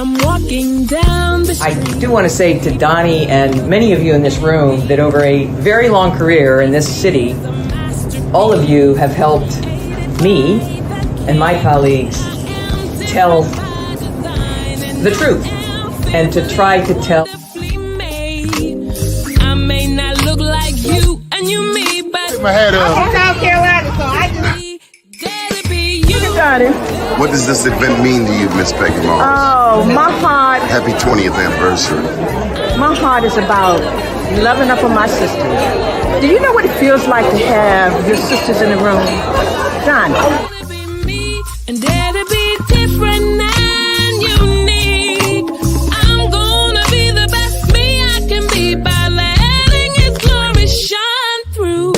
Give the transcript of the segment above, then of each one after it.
I'm walking down the street. I do want to say to Doni and many of you in this room that over a very long career in this city, all of you have helped me and my colleagues tell the truth and to try to tell. I may not look like you and you me, but my head up. I'm from South Carolina, so I just... What does this event mean to you, Miss Peggy Morris? Oh, my heart, Happy 20th anniversary. my heart is about loving up on my sisters. Do you know what it feels like to have your sisters in the room? John. And dare to be different and unique. I'm gonna be the best me I can be by letting His glory shine through.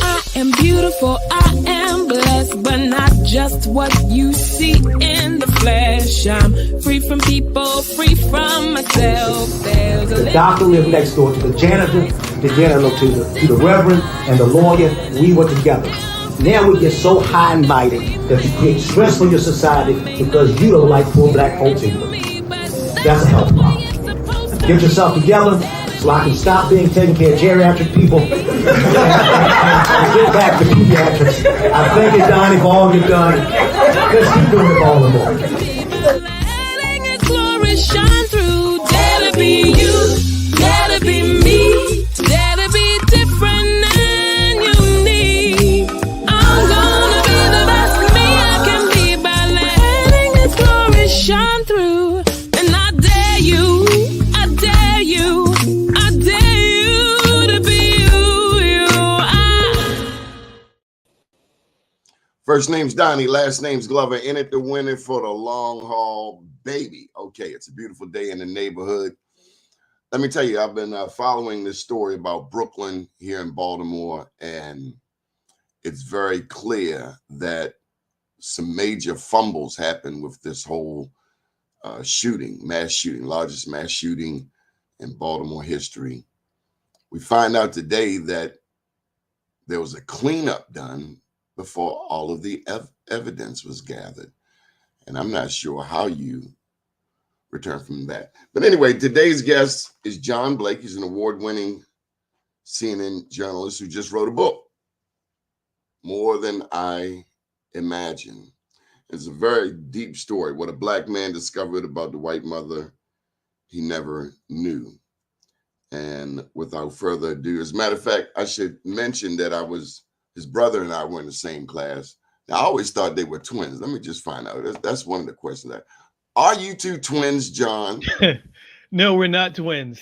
I am beautiful, I am blessed, but not just what you see in the flesh. I'm free from people, free from myself. There's a The doctor lived next door to the janitor, to the reverend, and the lawyer. We were together. Now we get so high and mighty that you create stress for your society because you don't like poor black folks either. That's a health problem. Get yourself together so I can stop being taking care of geriatric people and get back to pediatrics. I thank you, Doni, for all you've done. Let's keep doing it all the more. letting His glory shine through. Dare to be you, dare to be me, dare to be different and unique. I'm gonna be the best me I can be by letting His glory shine through. And I dare you, I dare you, I dare you to be you. First name's Doni, last name's Glover. In it to win it for the long haul, baby. Okay, it's a beautiful day in the neighborhood. Let me tell you, I've been following this story about Brooklyn here in Baltimore, and it's very clear that some major fumbles happened with this whole shooting, mass shooting, largest mass shooting in Baltimore history. We find out today that there was a cleanup done before all of the evidence was gathered. And I'm not sure how you return from that. But anyway, today's guest is John Blake. He's an award-winning CNN journalist who just wrote a book, More Than I Imagine. It's a very deep story, what a black man discovered about the white mother he never knew. And without further ado, as a matter of fact, I should mention that his brother and I were in the same class. Now, I always thought they were twins. Let me just find out. That's one of the questions. Are you two twins, John? No, we're not twins.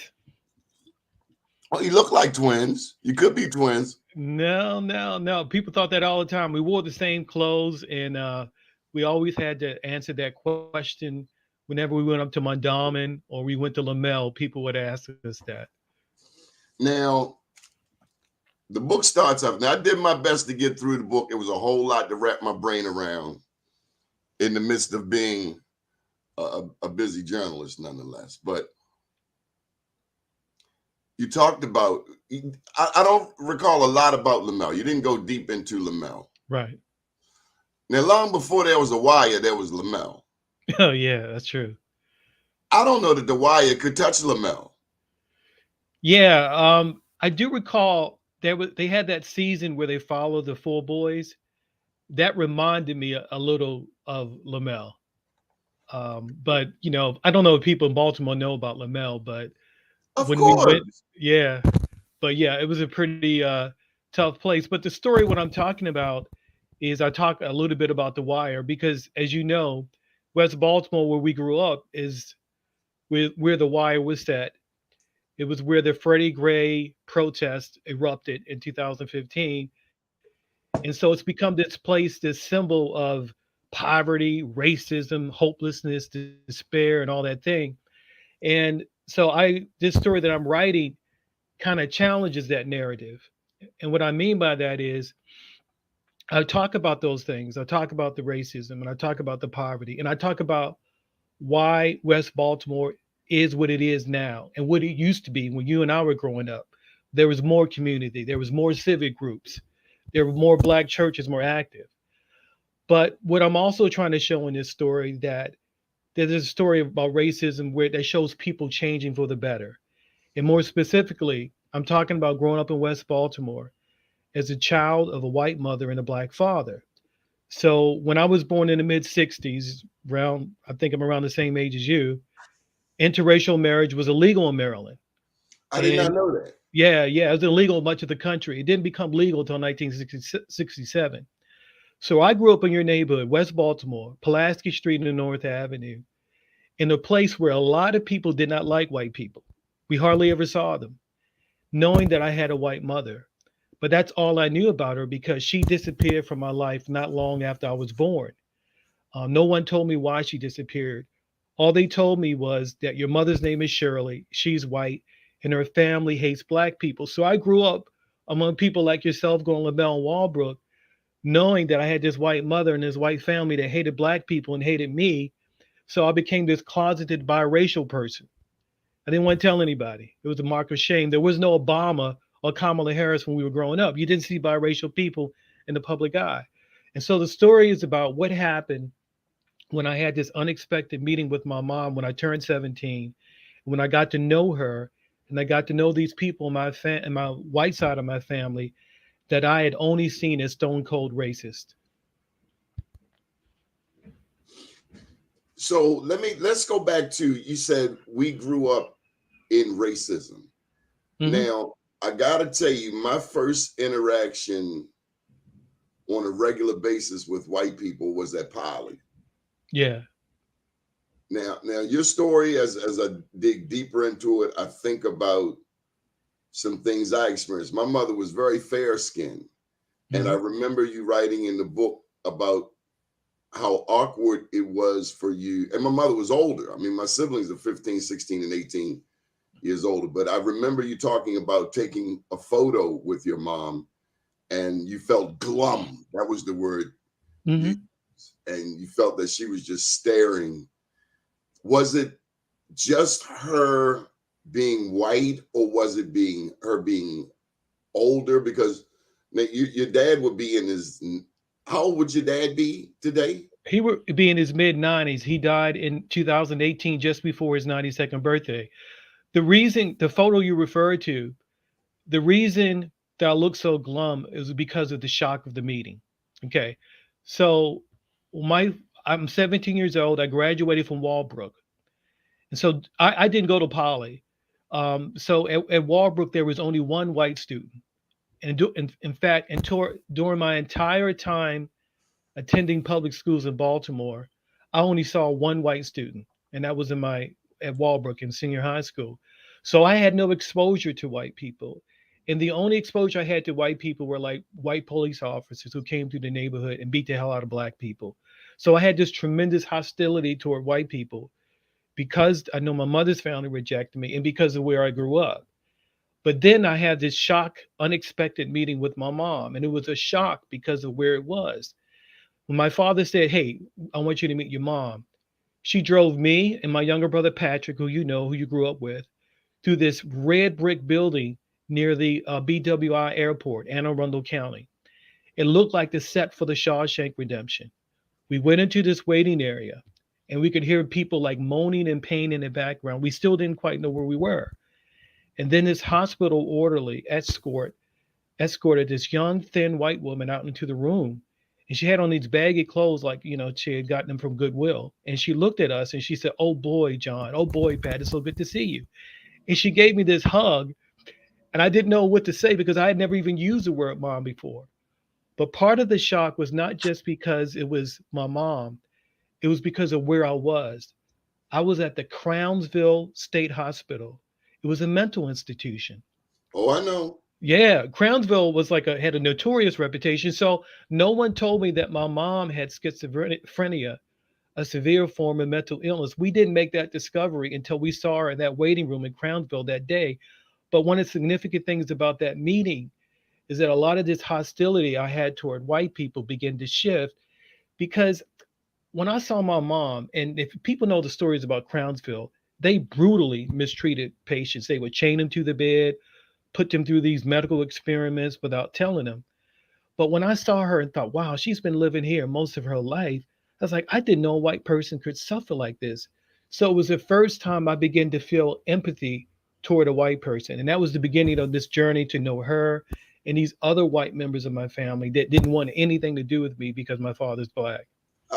Well, you look like twins. You could be twins. No. People thought that all the time. We wore the same clothes, and we always had to answer that question whenever we went up to Mondawmin or we went to Lamel. People would ask us that. Now, the book starts off. Now, I did my best to get through the book. It was a whole lot to wrap my brain around in the midst of being a busy journalist, nonetheless. But you talked about, I don't recall a lot about Lamel. You didn't go deep into Lamel. Right. Now, long before there was a wire, there was Lamel. Oh, yeah, that's true. I don't know that the wire could touch Lamel. Yeah, I do recall they had that season where they followed the four boys. That reminded me a little of Lamel. But I don't know if people in Baltimore know about Lamel, but Of when course. we went, it was a pretty tough place. But the story, what I'm talking about, is I talk a little bit about The Wire because, as you know, West Baltimore, where we grew up, is where The Wire was set. It was where the Freddie Gray protest erupted in 2015. And so it's become this place, this symbol of poverty, racism, hopelessness, despair, and all that thing. And so this story that I'm writing kind of challenges that narrative. And what I mean by that is I talk about those things. I talk about the racism, and I talk about the poverty, and I talk about why West Baltimore is what it is now and what it used to be when you and I were growing up. There was more community. There was more civic groups. There were more Black churches, more active. But what I'm also trying to show in this story that there's a story about racism where that shows people changing for the better. And more specifically, I'm talking about growing up in West Baltimore as a child of a white mother and a black father. So when I was born in the mid 60s, around, I think I'm around the same age as you, interracial marriage was illegal in Maryland. I did not And know that. yeah, it was illegal in much of the country. It didn't become legal until 1967. So I grew up in your neighborhood, West Baltimore, Pulaski Street and North Avenue, in a place where a lot of people did not like white people. We hardly ever saw them, knowing that I had a white mother. But that's all I knew about her because she disappeared from my life not long after I was born. No one told me why she disappeared. All they told me was that your mother's name is Shirley, she's white, and her family hates black people. So I grew up among people like yourself going LaBelle and Walbrook, knowing that I had this white mother and this white family that hated black people and hated me. So I became this closeted biracial person. I didn't want to tell anybody. It was a mark of shame. There was no Obama or Kamala Harris when we were growing up. You didn't see biracial people in the public eye. And so the story is about what happened when I had this unexpected meeting with my mom when I turned 17, when I got to know her and I got to know these people in my white side of my family that I had only seen as stone cold racist. So let's go back to, you said we grew up in racism. Mhm. Now, I gotta tell you, my first interaction on a regular basis with white people was at Poly. Yeah. Now your story, as I dig deeper into it, I think about some things I experienced. My mother was very fair skinned. And I remember you writing in the book about how awkward it was for you. And my mother was older. I mean, my siblings are 15, 16, and 18 years older. But I remember you talking about taking a photo with your mom and you felt glum. That was the word. Mhm. And you felt that she was just staring. Was it just her being white, or was it her being older? Because your dad would be in his, how old would your dad be today? He would be in his mid 90s. He died in 2018, just before his 92nd birthday. The photo you referred to, the reason that I look so glum is because of the shock of the meeting. Okay. So I'm 17 years old. I graduated from Walbrook. And so I didn't go to Poly. So at Walbrook, there was only one white student. And in fact, during my entire time attending public schools in Baltimore, I only saw one white student, and that was at Walbrook in senior high school. So I had no exposure to white people. And the only exposure I had to white people were like white police officers who came through the neighborhood and beat the hell out of black people. So I had this tremendous hostility toward white people because I know my mother's family rejected me and because of where I grew up. But then I had this unexpected meeting with my mom, and it was a shock because of where it was. When my father said, "Hey, I want you to meet your mom," she drove me and my younger brother Patrick, who who you grew up with, through this red brick building near the BWI airport, Anne Arundel County. It looked like the set for the Shawshank Redemption. We went into this waiting area, and we could hear people like moaning in pain in the background. We still didn't quite know where we were. And then this hospital orderly escorted this young, thin white woman out into the room. And she had on these baggy clothes, like, she had gotten them from Goodwill. And she looked at us and she said, "Oh boy, John. Oh boy, Pat, it's so good to see you." And she gave me this hug. And I didn't know what to say because I had never even used the word mom before. But part of the shock was not just because it was my mom, it was because of where I was. I was at the Crownsville State Hospital. It was a mental institution. Oh, I know. Yeah, Crownsville had a notorious reputation. So no one told me that my mom had schizophrenia, a severe form of mental illness. We didn't make that discovery until we saw her in that waiting room in Crownsville that day. But one of the significant things about that meeting is that a lot of this hostility I had toward white people began to shift because when I saw my mom, and if people know the stories about Crownsville, they brutally mistreated patients. They would chain them to the bed, put them through these medical experiments without telling them. But when I saw her and thought, wow, she's been living here most of her life, I was like, I didn't know a white person could suffer like this. So it was the first time I began to feel empathy toward a white person. And that was the beginning of this journey to know her and these other white members of my family that didn't want anything to do with me because my father's black.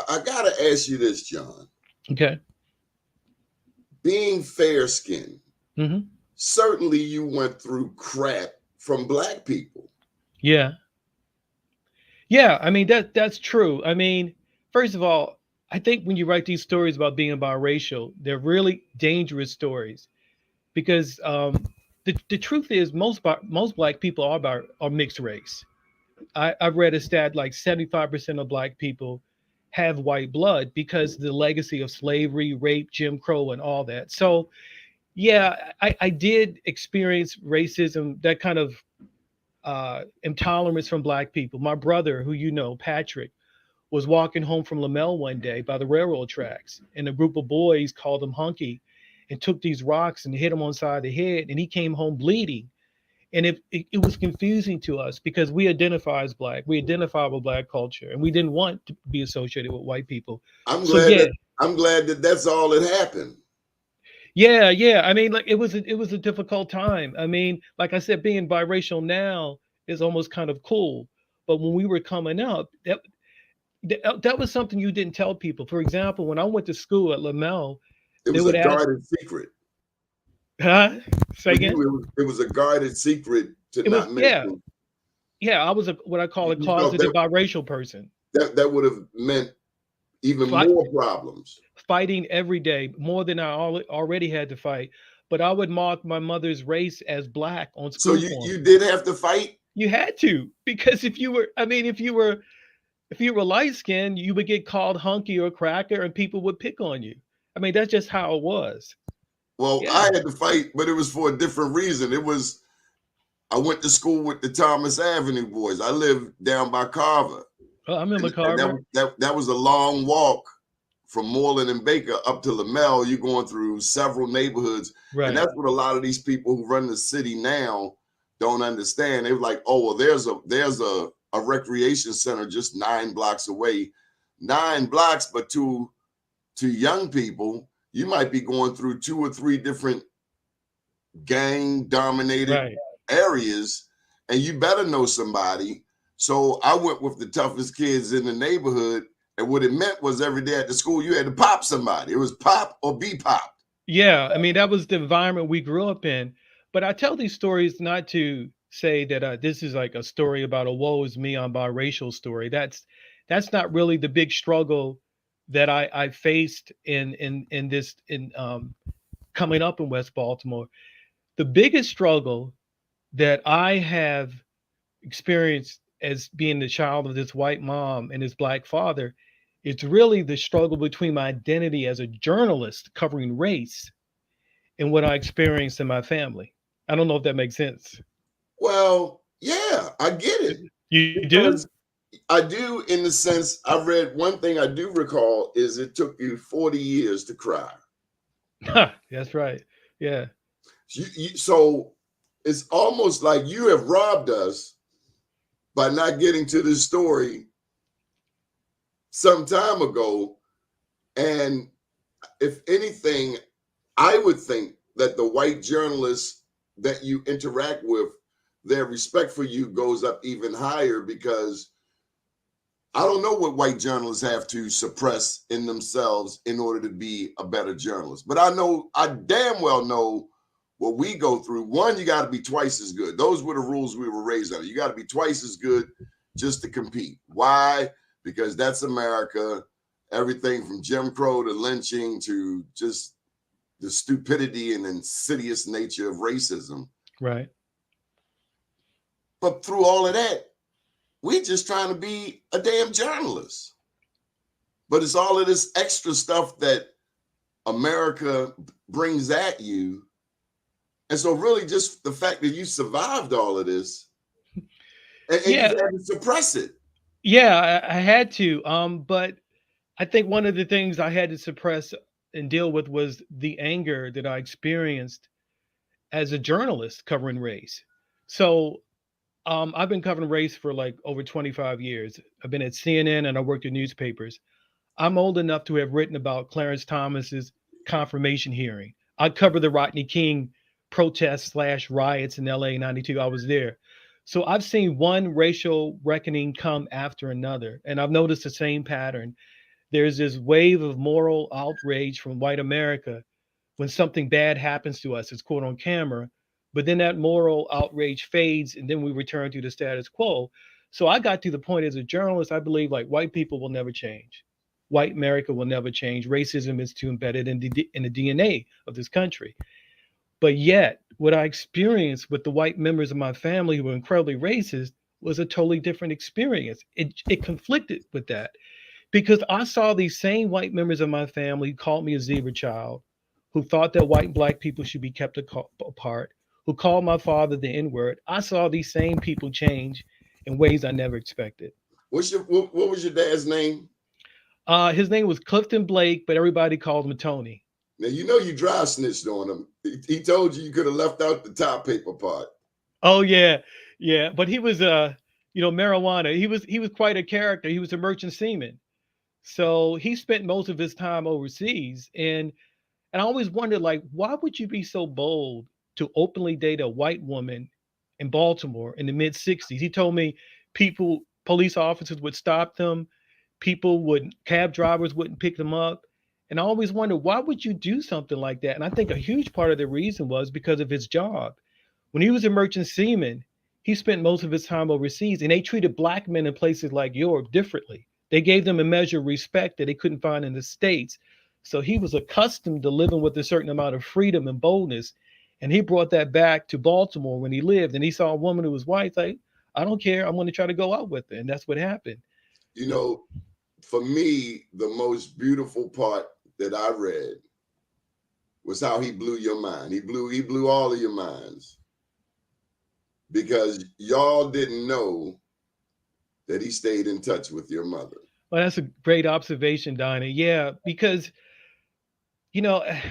I gotta ask you this, John. Okay. Being fair skinned, Hmm. certainly you went through crap from black people. Yeah. Yeah. I mean, that's true. I mean, first of all, I think when you write these stories about being biracial, they're really dangerous stories because the truth is most black people are mixed race. I've read a stat like 75% of black people have white blood because the legacy of slavery, rape, Jim Crow, and all that. So yeah, I did experience racism, that kind of intolerance from black people. My brother, who you know, Patrick, was walking home from Lamel one day by the railroad tracks, and a group of boys called him hunky and took these rocks and hit him on the side of the head, and he came home bleeding. And it was confusing to us because we identify as black, we identify with black culture, and we didn't want to be associated with white people. I'm So glad yeah, that I'm glad that that's all that happened. yeah. I mean, like it was a difficult time. I mean, like I said, being biracial now is almost kind of cool, but when we were coming up, that was something you didn't tell people. For example, when I went to school at Lamel, It they was a would ask, guarded secret. huh? Say For again? you, it was a guarded secret to It was, not yeah, mention. yeah. I was what I call a You felt closeted biracial person, that would have meant even Fight, more problems. fighting every day more than I already had to fight. But I would mark my mother's race as black on So school you forms. did have to fight. You had to because if you were, I mean, if you were light skinned, you would get called hunky or cracker, and people would pick on you. I mean, that's just how it was. Well, Yeah. I had to fight, but it was for a different reason. It was I went to school with the Thomas Avenue boys. I lived down by Carver, Oh, I remember and Carver. that was a long walk from Moreland and Baker up to Lamel. You're going through several neighborhoods, and Right. that's what a lot of these people who run the city now don't understand. They're like, oh, well, there's a recreation center just 9 blocks away, 9 blocks, but to young people, you might be going through 2 or 3 different gang dominated Right. areas, and you better know somebody. So I went with the toughest kids in the neighborhood, and what it meant was every day at the school you had to pop somebody. It was pop or be popped. Yeah. I mean, that was the environment we grew up in. But I tell these stories not to say that this is like a story about a woe is me on biracial story. That's not really the big struggle that I faced in this in coming up in West Baltimore. The biggest struggle that I have experienced as being the child of this white mom and his black father, it's really the struggle between my identity as a journalist covering race and what I experienced in my family. I don't know if that makes sense. Well, yeah, I get it You do? because I do in the sense I read one thing I do recall is it took you 40 years to cry. That's right. Yeah. So it's almost like you have robbed us by not getting to this story some time ago. And if anything, I would think that the white journalists that you interact with, their respect for you goes up even higher because I don't know what white journalists have to suppress in themselves in order to be a better journalist. But I damn well know what we go through. One, you got to be twice as good. Those were the rules we were raised under. You got to be twice as good just to compete. Why? Because that's America. Everything from Jim Crow to lynching to just the stupidity and insidious nature of racism. Right. But through all of that, we just trying to be a damn journalist. But it's all of this extra stuff that America brings at you. And so really just the fact that you survived all of this and you Yeah. had to suppress it. Yeah, I had to. But I think one of the things I had to suppress and deal with was the anger that I experienced as a journalist covering race. So I've been covering race for like over 25 years. I've been at CNN and I worked in newspapers. I'm old enough to have written about Clarence Thomas's confirmation hearing. I covered the Rodney King protests slash riots in LA '92. I was there. So I've seen one racial reckoning come after another. And I've noticed the same pattern. There's this wave of moral outrage from white America when something bad happens to us. It's caught on camera. But then that moral outrage fades and then we return to the status quo. So I got to the point as a journalist, I believe like white people will never change. White America will never change. Racism is too embedded in the DNA of this country. But yet, what I experienced with the white members of my family who were incredibly racist was a totally different experience. It conflicted with that because I saw these same white members of my family who called me a zebra child, who thought that white and black people should be kept apart, who called my father the N word. I saw these same people change in ways I never expected. What was your dad's name? His name was Clifton Blake, but everybody called him Tony. Now you know you dry snitched on him. He told you could have left out the top paper part. Oh yeah, yeah. But he was marijuana. He was quite a character. He was a merchant seaman. So he spent most of his time overseas. And I always wondered, like, why would you be so bold to openly date a white woman in Baltimore in the mid 60s? He told me police officers would stop them, cab drivers wouldn't pick them up. And I always wondered, why would you do something like that? And I think a huge part of the reason was because of his job. When he was a merchant seaman, he spent most of his time overseas, and they treated black men in places like Europe differently. They gave them a measure of respect that they couldn't find in the States. So he was accustomed to living with a certain amount of freedom and boldness. And he brought that back to Baltimore when he lived. And he saw a woman who was white, like, I don't care. I'm going to try to go out with her. And that's what happened. You know, for me, the most beautiful part that I read was how he blew your mind. He blew all of your minds because y'all didn't know that he stayed in touch with your mother. Well, that's a great observation, Doni. Yeah, because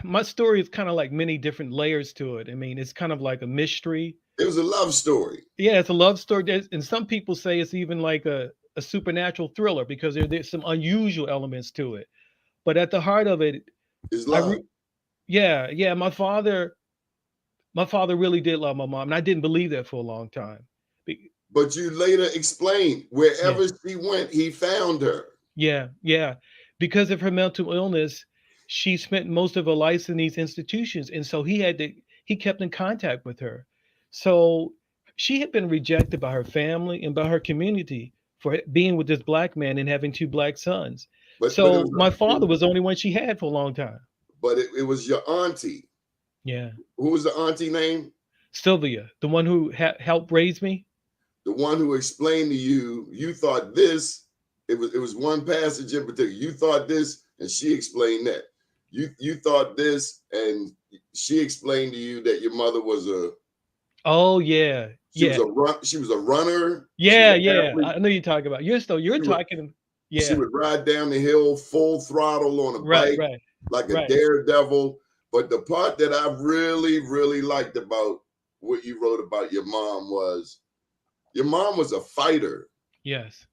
my story is kind of like many different layers to it. I mean, it's kind of like a mystery. It was a love story. Yeah, it's a love story. And some people say it's even like a supernatural thriller because there's some unusual elements to it. But at the heart of it is love. Yeah. My father really did love my mom, and I didn't believe that for a long time. But you later explained wherever she went, he found her. Yeah. Because of her mental illness, she spent most of her life in these institutions. And so he kept in contact with her. So she had been rejected by her family and by her community for being with this black man and having two black sons. But my father was the only one she had for a long time. But it was your auntie. Yeah. Who was the auntie name? Sylvia, the one who helped raise me. The one who explained to you, you thought this, it was one passage in particular. You thought this, and she explained that. You thought this, and she explained to you that your mother was a. Oh yeah, she was a runner. Yeah. I know you're talking about. You're talking. Yeah. She would ride down the hill full throttle on a bike, like a daredevil. But the part that I really, really liked about what you wrote about your mom was a fighter. Yes.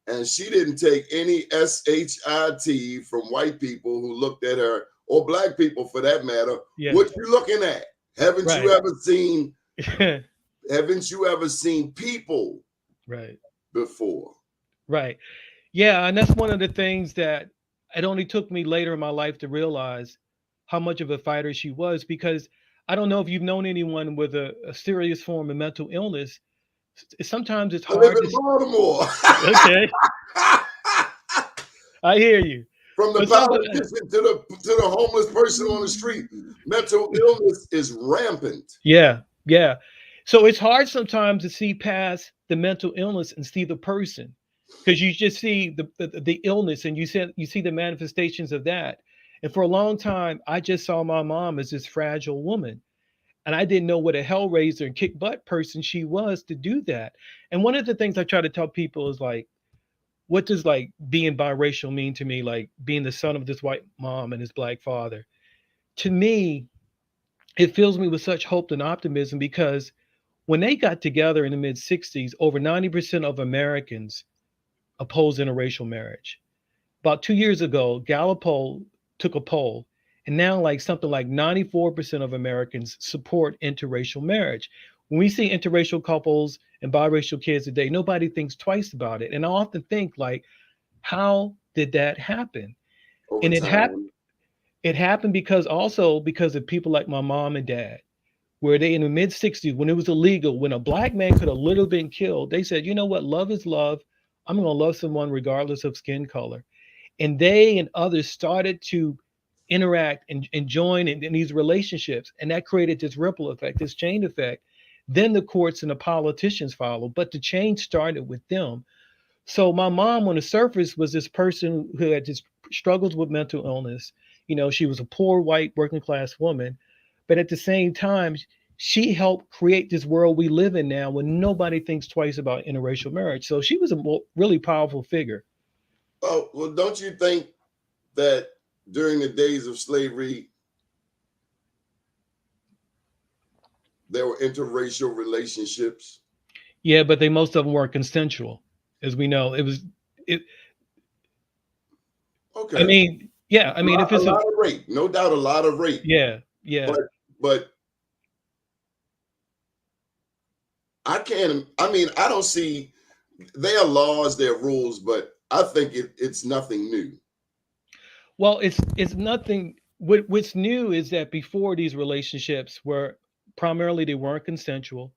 And she didn't take any SHIT from white people who looked at her, or black people for that matter. Yes. What you looking at? Haven't you ever seen people before? Right. Yeah, and that's one of the things that it only took me later in my life to realize how much of a fighter she was, because I don't know if you've known anyone with a serious form of mental illness. Sometimes it's hard. I live in Baltimore. Okay. I hear you. From the politician to the homeless person on the street, mental illness is rampant. Yeah. So it's hard sometimes to see past the mental illness and see the person, because you just see the illness and you see the manifestations of that. And for a long time, I just saw my mom as this fragile woman. And I didn't know what a hellraiser and kick butt person she was to do that. And one of the things I try to tell people is like, what does like being biracial mean to me? Like being the son of this white mom and his black father. To me, it fills me with such hope and optimism, because when they got together in the mid 60s, over 90% of Americans opposed interracial marriage. About 2 years ago, Gallup poll took a poll, and now like something like 94% of Americans support interracial marriage. When we see interracial couples and biracial kids today, nobody thinks twice about it. And I often think like, how did that happen? Over And time. it happened because also because of people like my mom and dad, where they in the mid 60s, when it was illegal, when a black man could have literally been killed, they said, you know what, love is love. I'm gonna love someone regardless of skin color. And they and others started to interact and join in these relationships. And that created this ripple effect, this chain effect. Then the courts and the politicians followed, but the change started with them. So my mom on the surface was this person who had just struggles with mental illness. You know, she was a poor white working class woman, but at the same time, she helped create this world we live in now when nobody thinks twice about interracial marriage. So she was a really powerful figure. Oh, well, don't you think that during the days of slavery, there were interracial relationships? Yeah, but they most of them weren't consensual, as we know. It was it. I Okay. mean, yeah. I mean, if A it's a lot of rape, no doubt, a lot of rape. yeah, yeah. But I can't. I mean, I don't see. There are laws, there are rules, but I think it's nothing new. Well, it's nothing. What's new is that before these relationships were primarily they weren't consensual,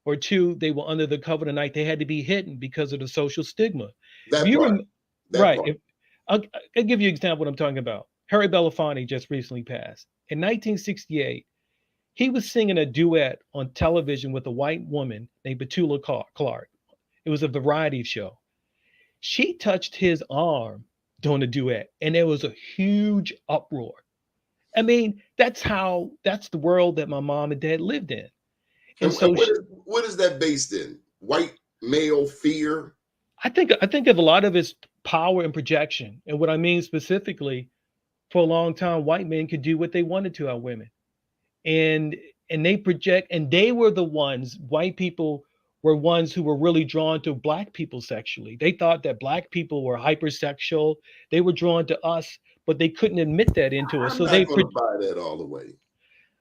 or two, they were under the cover of the night. They had to be hidden because of the social stigma. If That you part. That right, part. if I'll give you an example of what I'm talking about. Harry Belafonte just recently passed. In 1968, he was singing a duet on television with a white woman named Petula Clark. It was a variety show. She touched his arm during the duet, and there was a huge uproar. I mean, that's the world that my mom and dad lived in. And And so what is that based in? White male fear? I think of a lot of it's power and projection. And what I mean specifically, for a long time, white men could do what they wanted to our women. And they project, and they were the ones, white people were ones who were really drawn to black people sexually. They thought that black people were hypersexual. They were drawn to us, but they couldn't admit that into us. I'm So not going to buy that all the way.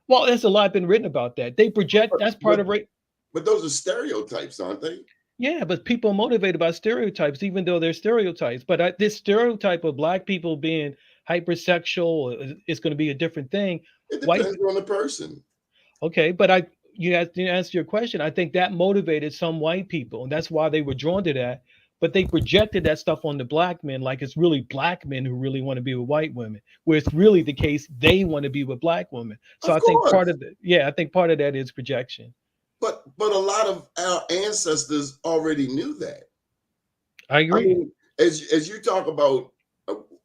well, there's a lot been written about that. They project, that's part But of it. but those are stereotypes, aren't they? Yeah, but people are motivated by stereotypes, even though they're stereotypes. But this stereotype of black people being hypersexual is going to be a different thing. It White, depends on the person. okay, but you have to answer your question. I think that motivated some white people, and that's why they were drawn to that. But they projected that stuff on the black men, like it's really black men who really want to be with white women, where it's really the case they want to be with black women. So Of I think part course. of I think part of that is projection. But a lot of our ancestors already knew that. I I agree. mean, as you talk about,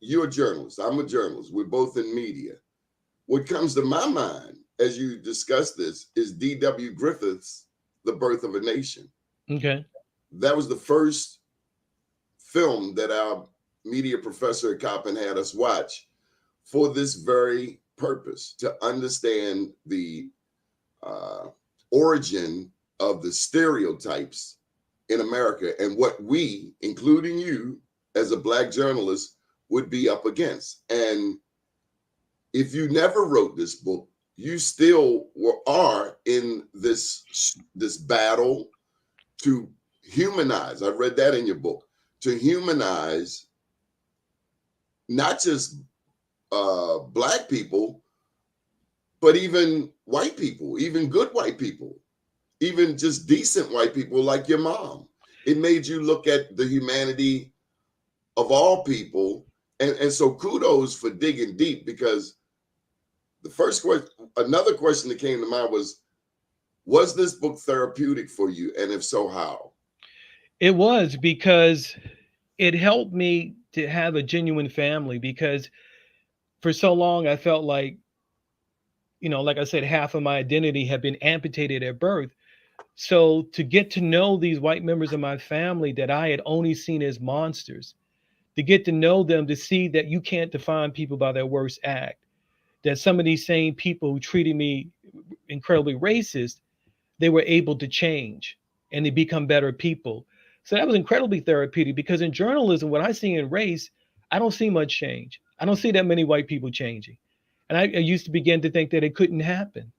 you're a journalist. I'm a journalist. We're both in media. What comes to my mind as you discuss this is D.W. Griffith's The Birth of a Nation. Okay. That was the first film that our media professor at Coppin had us watch for this very purpose, to understand the origin of the stereotypes in America and what we, including you as a black journalist, would be up against. And if you never wrote this book, you still are in this battle to humanize. I read that in your book, to humanize not just black people, but even white people, even good white people, even just decent white people like your mom. It made you look at the humanity of all people. And so kudos for digging deep, because the first question, another question that came to mind was this book therapeutic for you? And if so, how? It was because it helped me to have a genuine family, because for so long I felt like, like I said, half of my identity had been amputated at birth. So to get to know these white members of my family that I had only seen as monsters, to get to know them, to see that you can't define people by their worst act, that some of these same people who treated me incredibly racist, they were able to change and they become better people. So that was incredibly therapeutic, because in journalism, what I see in race, I don't see much change. I don't see that many white people changing. And I used to begin to think that it couldn't happen.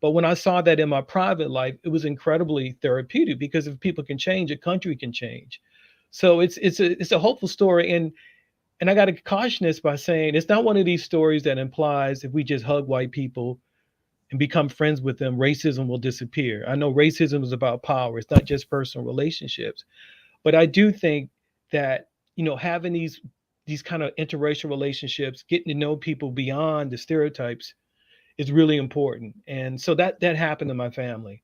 But when I saw that in my private life, it was incredibly therapeutic, because if people can change, a country can change. So it's a hopeful story. And I got to caution this by saying it's not one of these stories that implies if we just hug white people and become friends with them, racism will disappear. I know racism is about power. It's not just personal relationships. But I do think that, having these kind of interracial relationships, getting to know people beyond the stereotypes is really important. And so that happened in my family.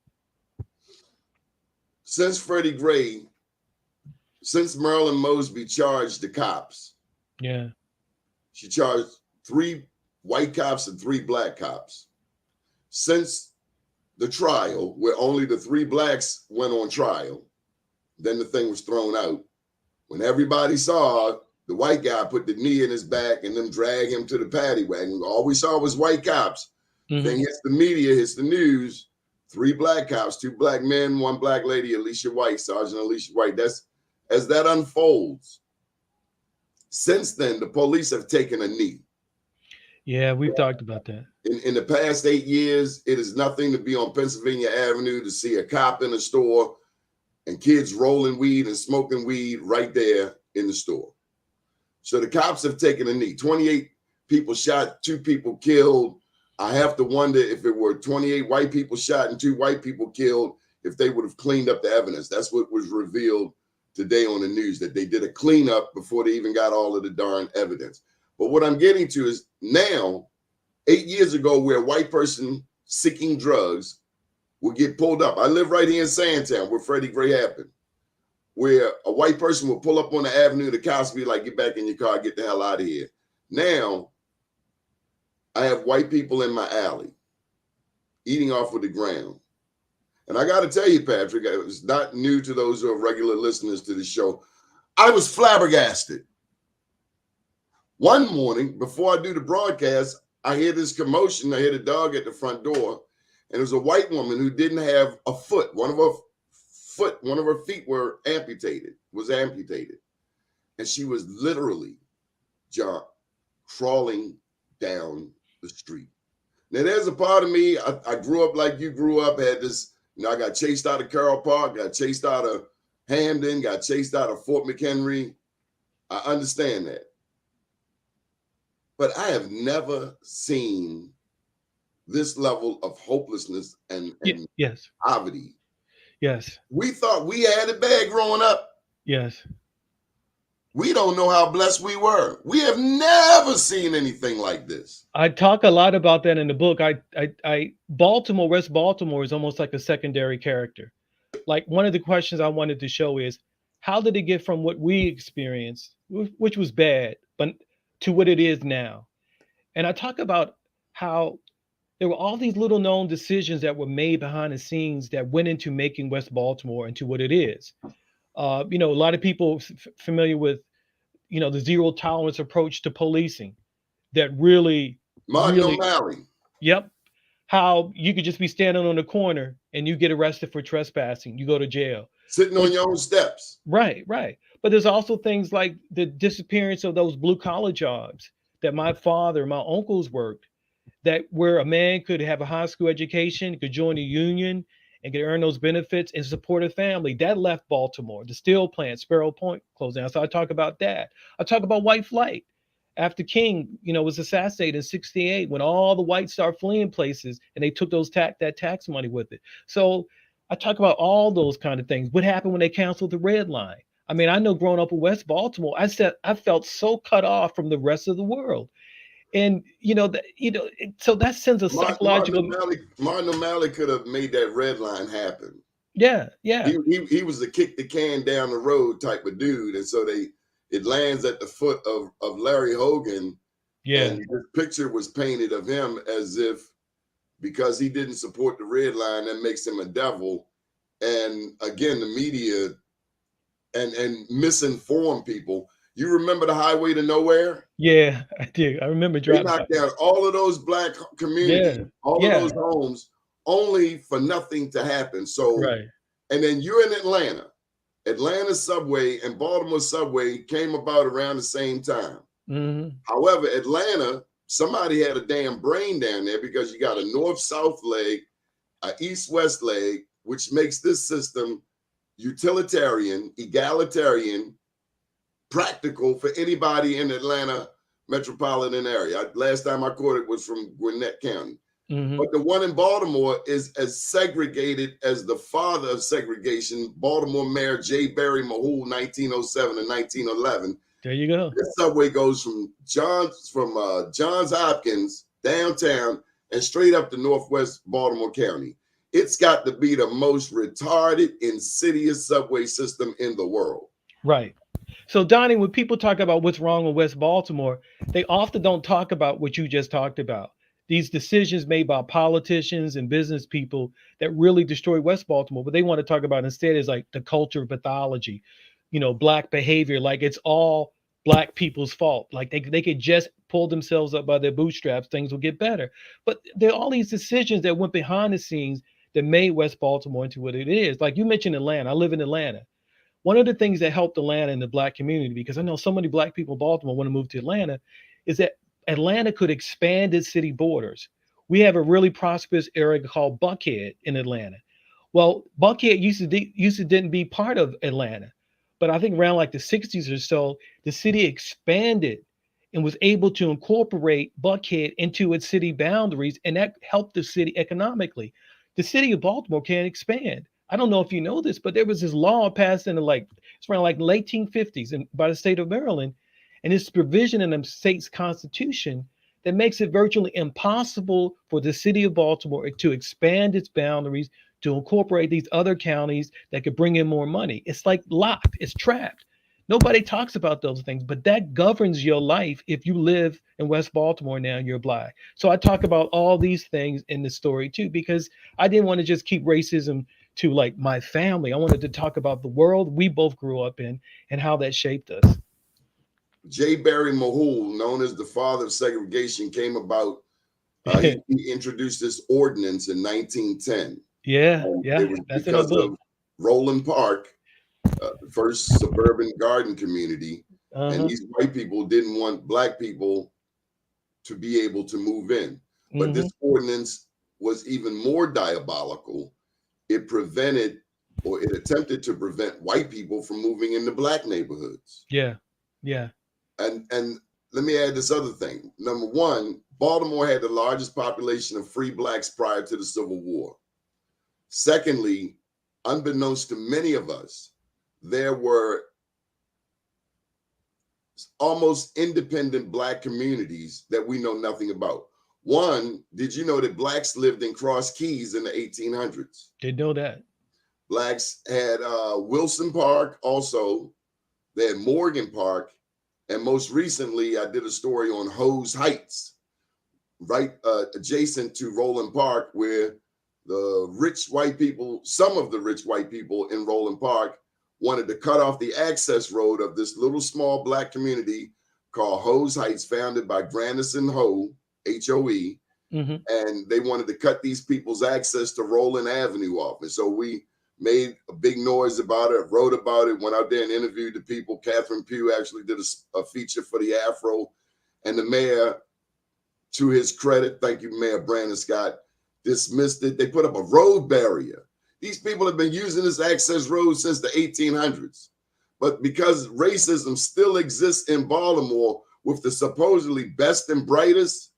Since Marilyn Mosby charged the cops, Yeah. she charged 3 white cops and 3 black cops. Since the trial, where only the 3 blacks went on trial, then the thing was thrown out. When everybody saw the white guy put the knee in his back and then drag him to the paddy wagon, all we saw was white cops. Mm-hmm. Thing hits the media, hits the news. 3 black cops, 2 black men, 1 black lady, Alicia White, Sergeant Alicia White. That's as that unfolds. Since then, the police have taken a knee. Yeah, we've talked about that. In the past 8 years, it is nothing to be on Pennsylvania Avenue to see a cop in a store and kids rolling weed and smoking weed right there in the store. So the cops have taken a knee. 28 people shot, 2 people killed. I have to wonder if it were 28 white people shot and 2 white people killed, if they would have cleaned up the evidence. That's what was revealed today on the news, that they did a cleanup before they even got all of the darn evidence. But what I'm getting to is now, 8 years ago, where a white person seeking drugs would get pulled up. I live right here in Sandtown, where Freddie Gray happened, where a white person would pull up on the avenue, the cops be like, get back in your car, get the hell out of here. Now, I have white people in my alley eating off of the ground. And I got to tell you, Patrick, it was not new to those who are regular listeners to the show. I was flabbergasted. One morning, before I do the broadcast, I hear this commotion. I hear the dog at the front door. And it was a white woman who didn't have a foot. One of her feet was amputated. And she was literally, John, crawling down the street. Now, there's a part of me, I grew up like you grew up, had this, I got chased out of Carroll Park, got chased out of Hamden, got chased out of Fort McHenry. I understand that. But I have never seen this level of hopelessness and yes, poverty. Yes. We thought we had it bad growing up. Yes. We don't know how blessed we were. We have never seen anything like this. I talk a lot about that in the book. Baltimore, West Baltimore is almost like a secondary character. Like, one of the questions I wanted to show is, how did it get from what we experienced, which was bad, but to what it is now? And I talk about how there were all these little known decisions that were made behind the scenes that went into making West Baltimore into what it is. A lot of people familiar with, the zero tolerance approach to policing that really. Martin O'Malley. Yep. How you could just be standing on the corner and you get arrested for trespassing. You go to jail. Sitting on your own steps. Right. But there's also things like the disappearance of those blue collar jobs that my father, my uncles worked, that where a man could have a high school education, could join a union and could earn those benefits and support a family. That left Baltimore. The steel plant, Sparrow Point, closed down. So I talk about that. I talk about white flight. After King, was assassinated in '68, when all the whites started fleeing places and they took that tax money with it. So I talk about all those kind of things. What happened when they canceled the red line? I mean, I know growing up in West Baltimore, I felt so cut off from the rest of the world. And so that sends a psychological. Martin O'Malley could have made that red line happen. Yeah. He was the kick the can down the road type of dude, and so it lands at the foot of Larry Hogan. Yeah, and the picture was painted of him as if because he didn't support the red line, that makes him a devil. And again, the media and misinform people. You remember the Highway to Nowhere? Yeah, I do. I remember driving. They knocked down all of those black communities, all of those homes, only for nothing to happen. So, right. And then you're in Atlanta. Atlanta subway and Baltimore subway came about around the same time. Mm-hmm. However, Atlanta, somebody had a damn brain down there, because you got a north-south leg, an east-west leg, which makes this system utilitarian, egalitarian, practical for anybody in Atlanta metropolitan area. Last time I quoted was from Gwinnett County. Mm-hmm. But the one in Baltimore is as segregated as the father of segregation, Baltimore Mayor J. Barry Mahul, 1907 to 1911. There you go. This subway goes from Johns Hopkins downtown and straight up to Northwest Baltimore County. It's got to be the most retarded, insidious subway system in the world. Right. So, Donnie, when people talk about what's wrong with West Baltimore, they often don't talk about what you just talked about. These decisions made by politicians and business people that really destroy West Baltimore. What they want to talk about instead is like the culture of pathology, black behavior, like it's all black people's fault. Like they could just pull themselves up by their bootstraps, things will get better. But there are all these decisions that went behind the scenes that made West Baltimore into what it is. Like you mentioned Atlanta. I live in Atlanta. One of the things that helped Atlanta and the black community, because I know so many black people in Baltimore want to move to Atlanta, is that Atlanta could expand its city borders. We have a really prosperous area called Buckhead in Atlanta. Well, Buckhead used to didn't be part of Atlanta, but I think around like the 60s or so, the city expanded and was able to incorporate Buckhead into its city boundaries, and that helped the city economically. The city of Baltimore can expand. I don't know if you know this, but there was this law passed in it's around like the late 1850s and by the state of Maryland, and it's provision in the state's constitution that makes it virtually impossible for the city of Baltimore to expand its boundaries to incorporate these other counties that could bring in more money. It's like locked, it's trapped. Nobody talks about those things, but that governs your life if you live in West Baltimore now and you're black. So I talk about all these things in the story too, because I didn't want to just keep racism to like my family. I wanted to talk about the world we both grew up in and how that shaped us. J. Barry Mahul, known as the father of segregation, came about. He introduced this ordinance in 1910. Yeah, It was that's in a because book. of Roland Park, the first suburban garden community, and these white people didn't want black people to be able to move in. But this ordinance was even more diabolical. It prevented, or it attempted to prevent, white people from moving into black neighborhoods. Yeah. And let me add this other thing. Number one, Baltimore had the largest population of free blacks prior to the Civil War. Secondly, unbeknownst to many of us, there were almost independent black communities that we know nothing about. One, did you know that blacks lived in Cross Keys in the 1800s? Didn't know that. Blacks had Wilson Park also. They had Morgan Park. And most recently, I did a story on Hose Heights, right adjacent to Roland Park, where the rich white people, some of the rich white people in Roland Park, wanted to cut off the access road of this little small black community called Hose Heights, founded by Grandison Hoe, H-O-E. And they wanted to cut these people's access to Roland Avenue off. And so we made a big noise about it, wrote about it, went out there and interviewed the people. Catherine Pugh actually did a feature for the Afro. And the mayor, to his credit, thank you, Mayor Brandon Scott, dismissed it. They put up a road barrier. These people have been using this access road since the 1800s. But because racism still exists in Baltimore with the supposedly best and brightest,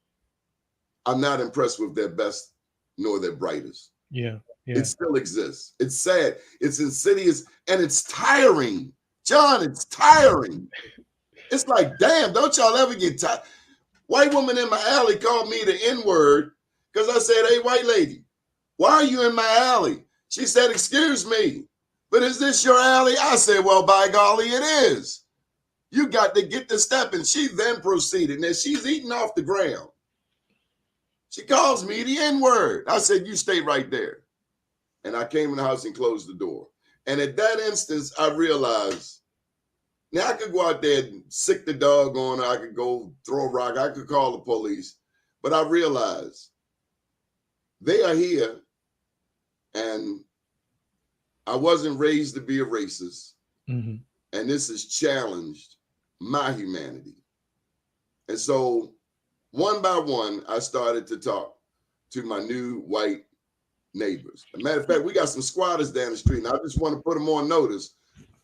I'm not impressed with their best nor their brightest. Yeah. It still exists. It's sad. It's insidious, and it's tiring. John, it's tiring. It's like, damn, don't y'all ever get tired? White woman in my alley called me the N-word because I said, hey, white lady, why are you in my alley? She said, excuse me, but is this your alley? I said, well, by golly, it is. You got to get the step. And she then proceeded. Now she's eating off the ground. She calls me the N-word. I said, you stay right there. And I came in the house and closed the door. And at that instance, I realized, now I could go out there and sick the dog on her. I could go throw a rock. I could call the police. But I realized they are here, and I wasn't raised to be a racist. And this has challenged my humanity. And so one by one, I started to talk to my new white neighbors. As a matter of fact, we got some squatters down the street, and I just want to put them on notice.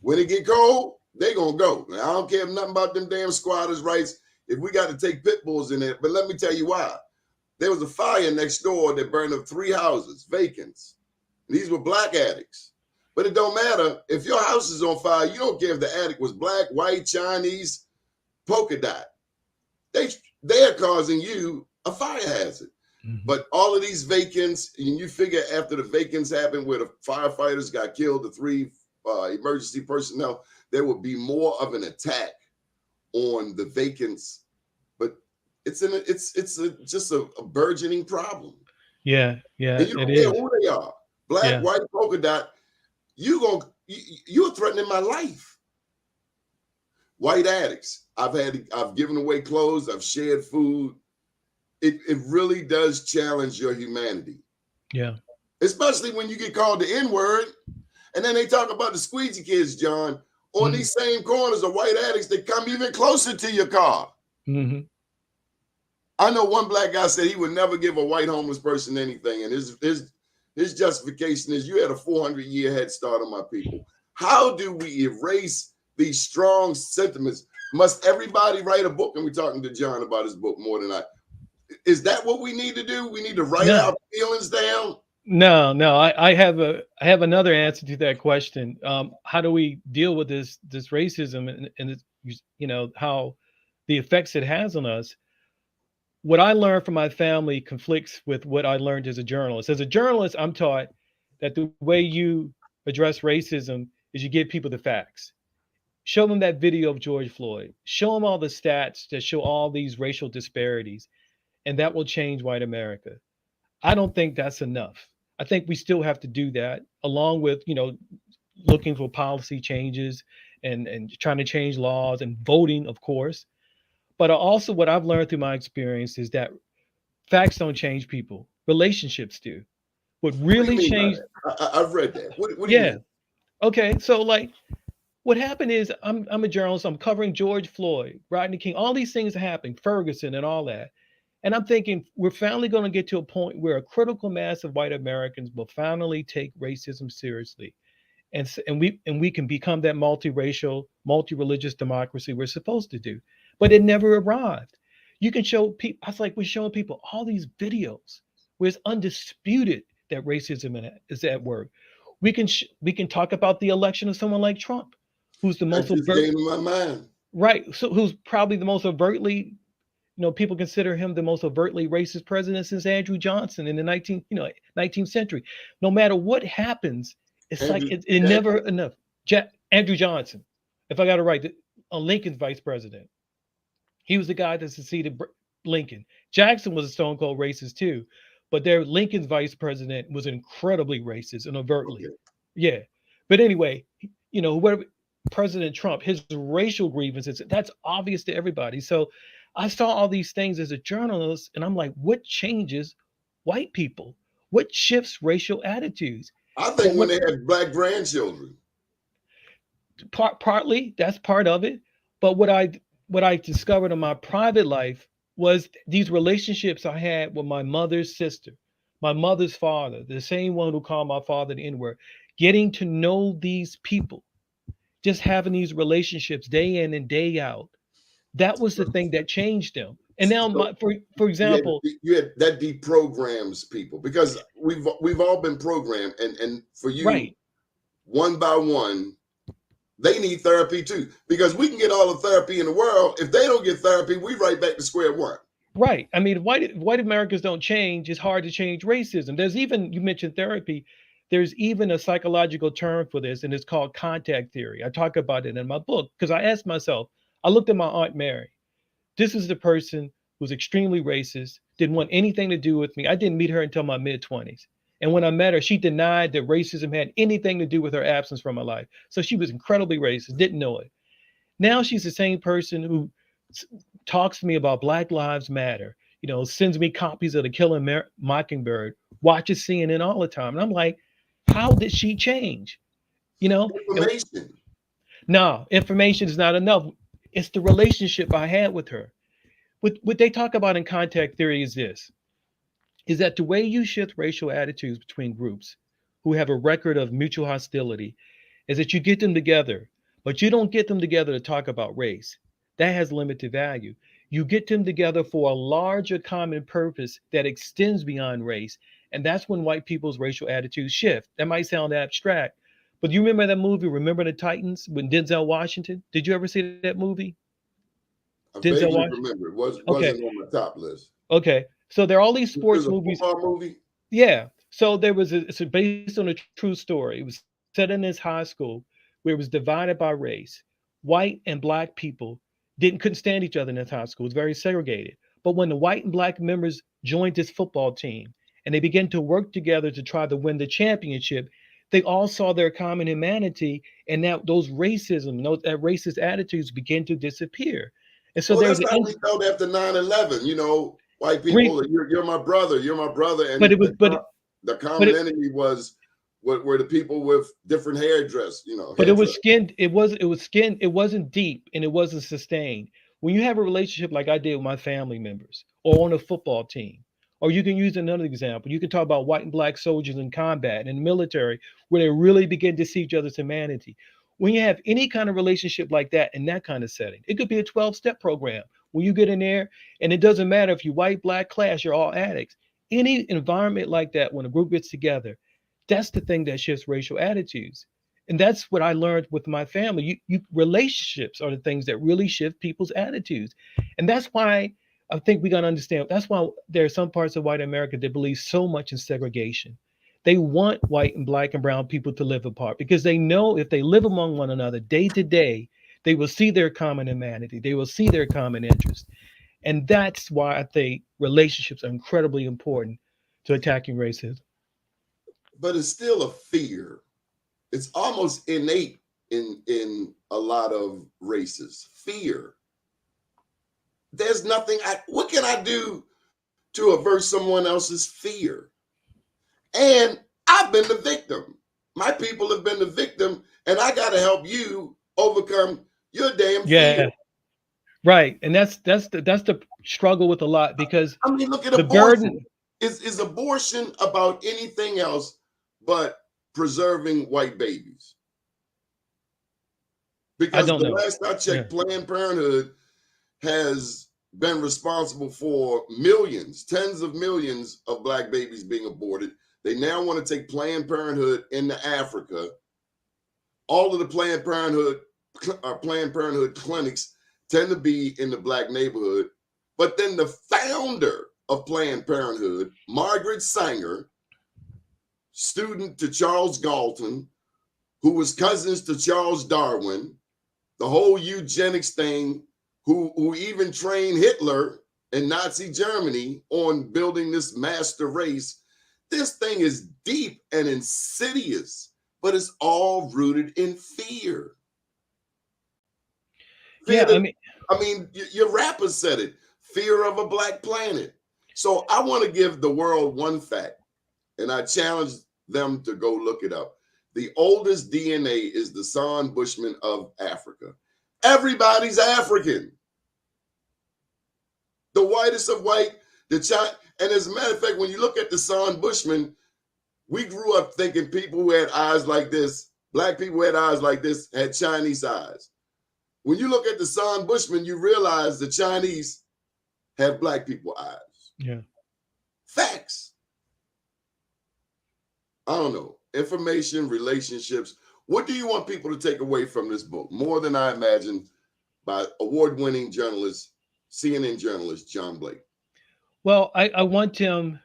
When it get cold, they gonna go. Now, I don't care nothing about them damn squatters' rights if we got to take pit bulls in there. But let me tell you why. There was a fire next door that burned up 3 houses, vacants. These were black addicts. But it don't matter. If your house is on fire, you don't care if the addict was black, white, Chinese, polka dot. They are causing you a fire hazard. Mm-hmm. But all of these vacants, and you figure after the vacants happened where the firefighters got killed, the 3 emergency personnel, there would be more of an attack on the vacants. But it's just a burgeoning problem. Yeah. And you don't care who they are, black, white, polka dot. You're threatening my life. White addicts. I've given away clothes. I've shared food. It really does challenge your humanity. Yeah. Especially when you get called the N-word, and then they talk about the squeegee kids, John, on these same corners of white addicts that come even closer to your car. Mm-hmm. I know one black guy said he would never give a white homeless person anything, and his justification is, you had a 400-year head start on my people. How do we erase these strong sentiments? Must everybody write a book? And we're talking to John about his book more than I. Is that what we need to do? We need to write our feelings down? No. I have another answer to that question. How do we deal with this racism and how the effects it has on us? What I learned from my family conflicts with what I learned as a journalist. As a journalist, I'm taught that the way you address racism is you give people the facts. Show them that video of George Floyd. Show them all the stats that show all these racial disparities, and that will change white America. I don't think that's enough. I think we still have to do that, along with, looking for policy changes and trying to change laws and voting, of course. But also what I've learned through my experience is that facts don't change people. Relationships do. What really changed. I've read that. What do you mean? Okay. So what happened is I'm a journalist. I'm covering George Floyd, Rodney King, all these things happening, Ferguson and all that. And I'm thinking we're finally going to get to a point where a critical mass of white Americans will finally take racism seriously. And we can become that multiracial, multi-religious democracy we're supposed to do. But it never arrived. You can show people, it's like we're showing people all these videos where it's undisputed that racism is at work. We can talk about the election of someone like Trump, who's the most came to my mind. Right. So who's probably the most overtly, people consider him the most overtly racist president since Andrew Johnson in the 19th century. No matter what happens, it's never enough. Andrew Johnson, if I got it right, Lincoln's vice president. He was the guy that succeeded Lincoln. Jackson was a stone cold racist too, but Lincoln's vice president was incredibly racist and overtly. Okay. Yeah. But anyway, whoever President Trump, his racial grievances, that's obvious to everybody. So I saw all these things as a journalist, and I'm like, what changes white people? What shifts racial attitudes? I think when they had black grandchildren. Partly, that's part of it. But what I discovered in my private life was these relationships I had with my mother's sister, my mother's father, the same one who called my father the N-word, getting to know these people, just having these relationships day in and day out. That was the thing that changed them. And now, for example, that deprograms people, because we've all been programmed, and for you, right, one by one, they need therapy too, because we can get all the therapy in the world. If they don't get therapy, we right back to square one. Right. I mean, white Americans don't change. It's hard to change racism. There's even, you mentioned therapy. There's even a psychological term for this, and it's called contact theory. I talk about it in my book because I asked myself, I looked at my Aunt Mary. This is the person who's extremely racist, didn't want anything to do with me. I didn't meet her until my mid-20s. And when I met her, she denied that racism had anything to do with her absence from my life. So she was incredibly racist, didn't know it. Now she's the same person who talks to me about Black Lives Matter, sends me copies of The Killing Mockingbird, watches CNN all the time. And I'm like, how did she change? Information. No, information is not enough. It's the relationship I had with her. what they talk about in contact theory is this, is that the way you shift racial attitudes between groups who have a record of mutual hostility is that you get them together, but you don't get them together to talk about race. That has limited value. You get them together for a larger common purpose that extends beyond race. And that's when white people's racial attitudes shift. That might sound abstract, but you remember that movie, Remember the Titans, with Denzel Washington? Did you ever see that movie? I Denzel vaguely Washington? remember it Okay. wasn't on my top list. Okay. So there are all these It was sports a movies. football movie. Yeah. So it's based on a true story. It was set in this high school where it was divided by race. White and black people couldn't stand each other in this high school. It was very segregated. But when the white and black members joined this football team and they began to work together to try to win the championship, they all saw their common humanity, and that those racism, that racist attitudes began to disappear. And so Well, there's that's an how we felt after 9/11. You know, white brief, people, you're my brother, but and it was, the but common it, enemy was what were the people with different hairdress, But it was hairdress. skinned. It was skinned. It wasn't deep and it wasn't sustained. When you have a relationship like I did with my family members or on a football team, or you can use another example. You can talk about white and black soldiers in combat and in the military where they really begin to see each other's humanity. When you have any kind of relationship like that in that kind of setting, it could be a 12-step program. When you get in there, and it doesn't matter if you're white, black, class, you're all addicts. Any environment like that, when a group gets together, that's the thing that shifts racial attitudes. And that's what I learned with my family. You relationships are the things that really shift people's attitudes. And that's why I think we got to understand. That's why there are some parts of white America that believe so much in segregation. They want white and black and brown people to live apart because they know if they live among one another day to day, they will see their common humanity. They will see their common interest. And that's why I think relationships are incredibly important to attacking racism. But it's still a fear. It's almost innate in a lot of races. Fear. There's nothing what can I do to avert someone else's fear? And I've been the victim. My people have been the victim, and I got to help you overcome your damn fear. Yeah, right. And that's the struggle with a lot because I mean, look at the abortion. burden. Is abortion about anything else but preserving white babies? I Because don't the know. last I checked, Yeah. Planned Parenthood has been responsible for millions, tens of millions of black babies being aborted. They now want to take Planned Parenthood into Africa. All of the Planned Parenthood clinics tend to be in the black neighborhood. But then the founder of Planned Parenthood, Margaret Sanger, student to Charles Galton, who was cousins to Charles Darwin, the whole eugenics thing, who even trained Hitler and Nazi Germany on building this master race. This thing is deep and insidious, but it's all rooted in fear. Fear Yeah, I mean, your rapper said it, fear of a black planet. So I want to give the world one fact, and I challenge them to go look it up. The oldest DNA is the San Bushman of Africa. Everybody's African. The whitest of white, and as a matter of fact, when you look at the San Bushman, we grew up thinking people who had eyes like this, black people who had eyes like this, had Chinese eyes. When you look at the San Bushman, you realize the Chinese have black people eyes. yeah. Facts. I don't know. Information, relationships. What do you want people to take away from this book? More than I imagined, by award-winning journalist, CNN journalist John Blake. Well, I want him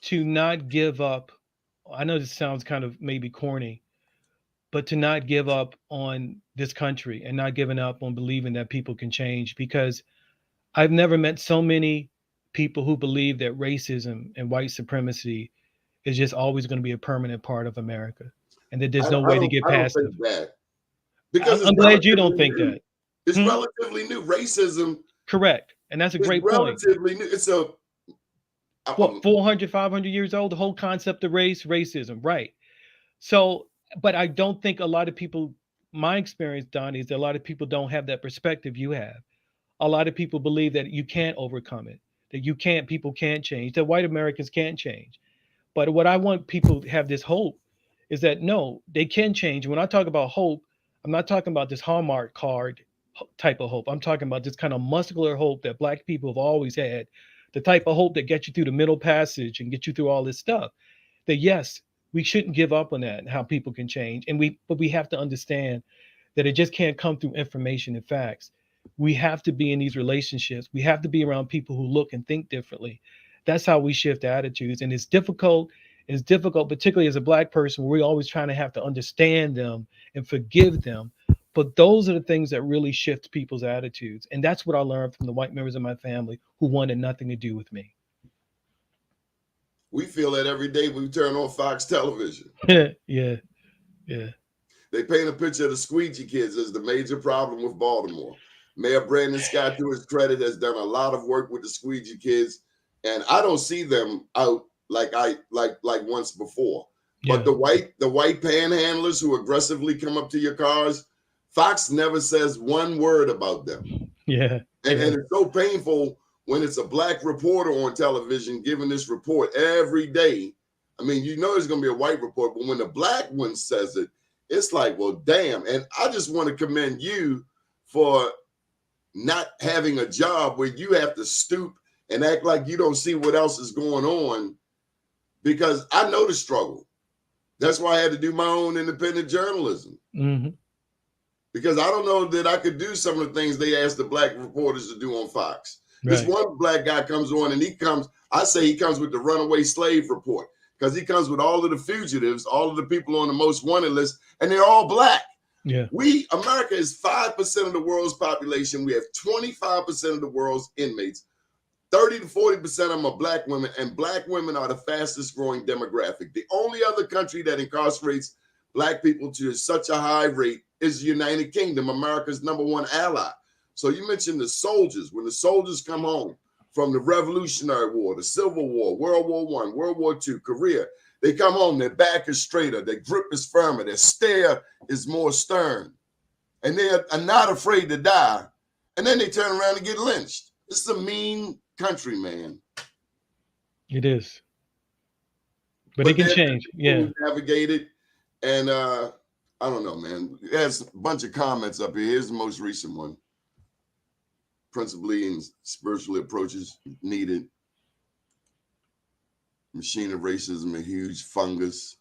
to not give up. I know this sounds kind of maybe corny, but to not give up on this country and not giving up on believing that people can change, because I've never met so many people who believe that racism and white supremacy is just always going to be a permanent part of America and that there's no way to get I don't past think it. that. Because I'm it's glad you don't relatively think new. that. It's relatively new. Racism Correct. And that's a is great point. relatively new. It's a What, 400, 500 years old, the whole concept of racism, right? So, but I don't think a lot of people, my experience, Donnie, is that a lot of people don't have that perspective you have. a lot of people believe that you can't overcome it, that people can't change, that white Americans can't change. But what I want people to have this hope is that no, they can change. When I talk about hope, I'm not talking about this Hallmark card type of hope. I'm talking about this kind of muscular hope that Black people have always had, the type of hope that gets you through the middle passage and get you through all this stuff. That yes, we shouldn't give up on that and how people can change. But we have to understand that it just can't come through information and facts. We have to be in these relationships. We have to be around people who look and think differently. That's how we shift attitudes. And it's difficult. It's difficult, particularly as a Black person, where we're always trying to have to understand them and forgive them. But those are the things that really shift people's attitudes. And that's what I learned from the white members of my family who wanted nothing to do with me. We feel that every day we turn on Fox television. Yeah. They paint a picture of the squeegee kids as the major problem with Baltimore. Mayor Brandon Scott, to his credit, has done a lot of work with the squeegee kids, and I don't see them out like once before. Yeah. But the white panhandlers who aggressively come up to your cars, Fox never says one word about them. Yeah. And it's so painful when it's a Black reporter on television giving this report every day. I mean, you know there's going to be a white report, but when the Black one says it, it's like, well, damn. And I just want to commend you for not having a job where you have to stoop and act like you don't see what else is going on, because I know the struggle. That's why I had to do my own independent journalism. Mm-hmm. Because I don't know that I could do some of the things they asked the Black reporters to do on Fox. Right. This one Black guy comes on and he comes with the runaway slave report, because he comes with all of the fugitives, all of the people on the most wanted list, and they're all Black. Yeah. America is 5% of the world's population. We have 25% of the world's inmates. 30 to 40% of them are Black women, and Black women are the fastest growing demographic. The only other country that incarcerates Black people to such a high rate is the United Kingdom, America's #1 ally. So you mentioned the soldiers. When the soldiers come home from the Revolutionary War, the Civil War, World War I, World War II, Korea, they come home, their back is straighter, their grip is firmer, their stare is more stern, and they are not afraid to die. And then they turn around and get lynched. This is a mean country, man. It is. But it can change. Yeah. Navigate it. And I don't know, man. There's a bunch of comments up here. Here's the most recent one. Principally and spiritually approaches needed. Machine of racism, a huge fungus.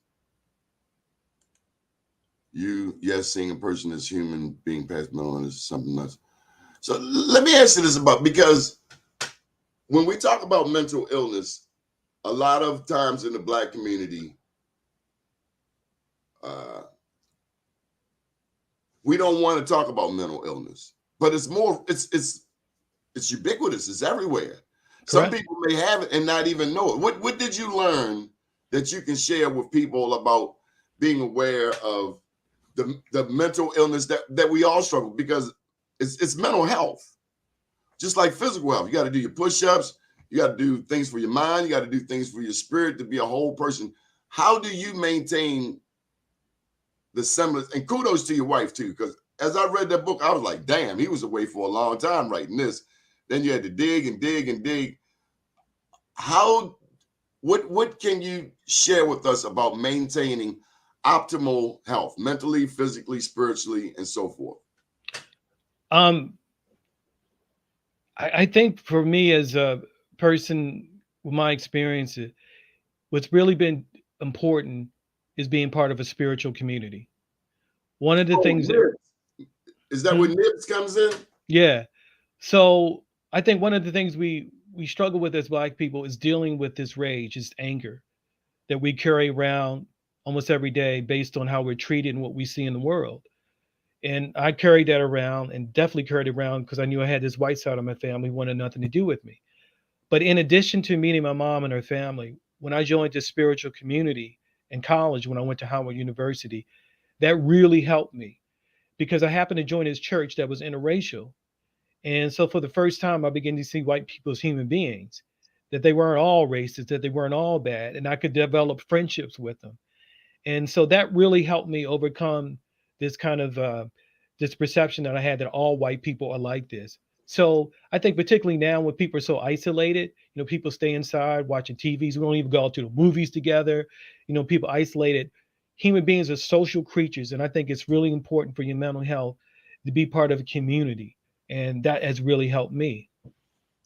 Seeing a person as human being past mental illness is something else. So let me ask you this because when we talk about mental illness, a lot of times in the Black community, we don't want to talk about mental illness, but it's ubiquitous. It's everywhere. Correct. Some people may have it and not even know it. What did you learn that you can share with people about being aware of the mental illness that we all struggle, because it's mental health, just like physical health. You got to do your push-ups. You got to do things for your mind. You got to do things for your spirit to be a whole person. How do you maintain the semblance? And kudos to your wife too, because as I read that book, I was like, damn, he was away for a long time writing this. Then you had to dig and dig and dig. What can you share with us about maintaining optimal health, mentally, physically, spiritually, and so forth? I think for me as a person with my experiences, what's really been important is being part of a spiritual community. One of the things is that where Nibs comes in? Yeah. So I think one of the things we struggle with as Black people is dealing with this rage, this anger that we carry around almost every day based on how we're treated and what we see in the world. And I carried that around, and definitely carried it around because I knew I had this white side of my family who wanted nothing to do with me. But in addition to meeting my mom and her family, when I joined this spiritual community in college, when I went to Howard University, that really helped me because I happened to join this church that was interracial. And so for the first time, I began to see white people as human beings, that they weren't all racist, that they weren't all bad, and I could develop friendships with them. And so that really helped me overcome this kind of this perception that I had that all white people are like this. So I think particularly now when people are so isolated, people stay inside watching TVs. We don't even go out to the movies together. People isolated. Human beings are social creatures, and I think it's really important for your mental health to be part of a community, and that has really helped me.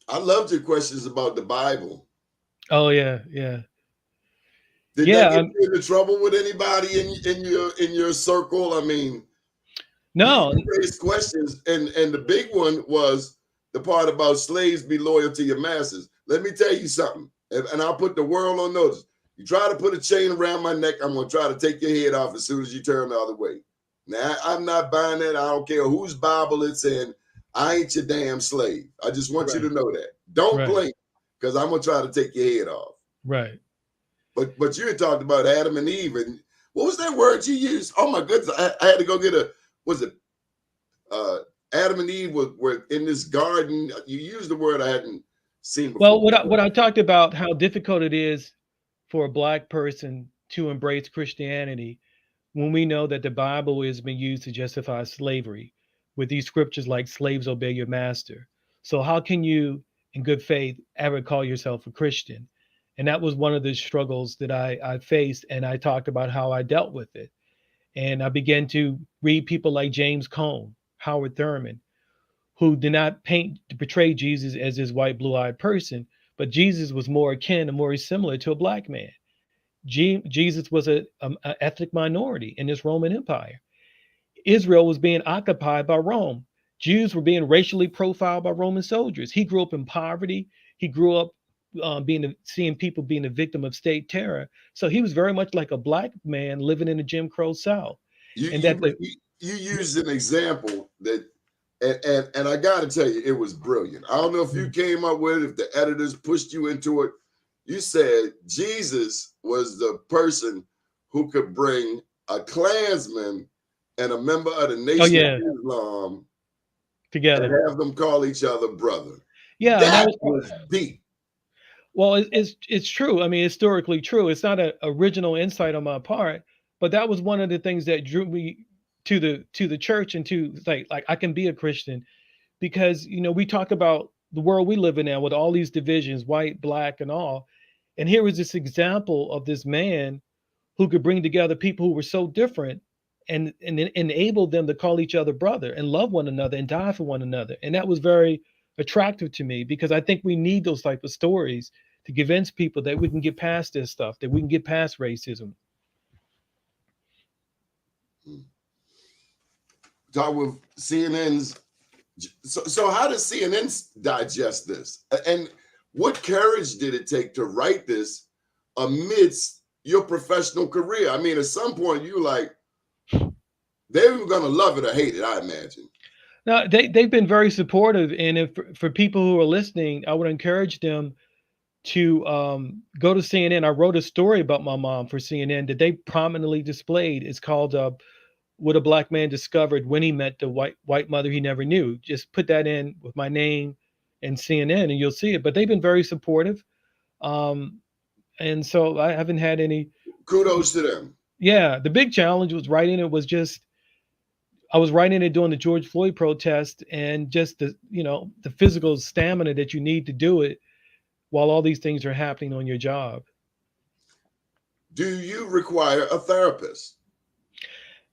I loved your questions about the Bible. Oh yeah, yeah, Did that yeah. get you into trouble with anybody in your circle? I mean, you No, raised questions, and the big one was the part about slaves be loyal to your masters. Let me tell you something, and I'll put the world on notice. You try to put a chain around my neck, I'm gonna try to take your head off as soon as you turn the other way. Now I'm not buying that. I don't care whose Bible it's in. I ain't your damn slave. I just want you right, to know that. Don't right, blink, because I'm gonna try to take your head off. right. But you had talked about Adam and Eve, and what was that word you used? Oh my goodness, I had to go get was it Adam and Eve were in this garden? You used the word I hadn't seen Well, before. what I talked about how difficult it is for a black person to embrace Christianity when we know that the Bible has been used to justify slavery with these scriptures like slaves obey your master. So how can you in good faith ever call yourself a Christian? And that was one of the struggles that I faced, and I talked about how I dealt with it. And I began to read people like James Cone, Howard Thurman, who did not paint to portray Jesus as this white blue-eyed person, but Jesus was more akin and more similar to a black man. Jesus was a ethnic minority in this Roman Empire. Israel was being occupied by Rome. Jews were being racially profiled by Roman soldiers. He grew up in poverty. He grew up seeing people being a victim of state terror. So he was very much like a black man living in the Jim Crow South. You And you that the you used an example that, and I got to tell you, it was brilliant. I don't know if you came up with it, if the editors pushed you into it. You said Jesus was the person who could bring a Klansman and a member of the oh Nation yeah, of Islam and together. have them call each other brother. Yeah, and that That was was deep. well, it's true. I mean, historically true. It's not an original insight on my part, but that was one of the things that drew me to the church and to like I can be a Christian because we talk about the world we live in now with all these divisions, white, black, and all. And here was this example of this man who could bring together people who were so different and enable them to call each other brother and love one another and die for one another. And that was very attractive to me because I think we need those type of stories to convince people that we can get past this stuff, that we can get past racism. Talk with CNN's. So how does CNN digest this? And what courage did it take to write this amidst your professional career? I mean, at some point you like, they were gonna love it or hate it, I imagine. Now they've been very supportive, and if for people who are listening, I would encourage them to go to CNN. I wrote a story about my mom for CNN that they prominently displayed. It's called "What a Black Man Discovered When He Met the White Mother He Never Knew." Just put that in with my name and CNN, and you'll see it. But they've been very supportive, and so I haven't had any. Kudos to them. Yeah, the big challenge was writing it was just I was writing it during the George Floyd protest, and just the physical stamina that you need to do it while all these things are happening on your job. Do you require a therapist?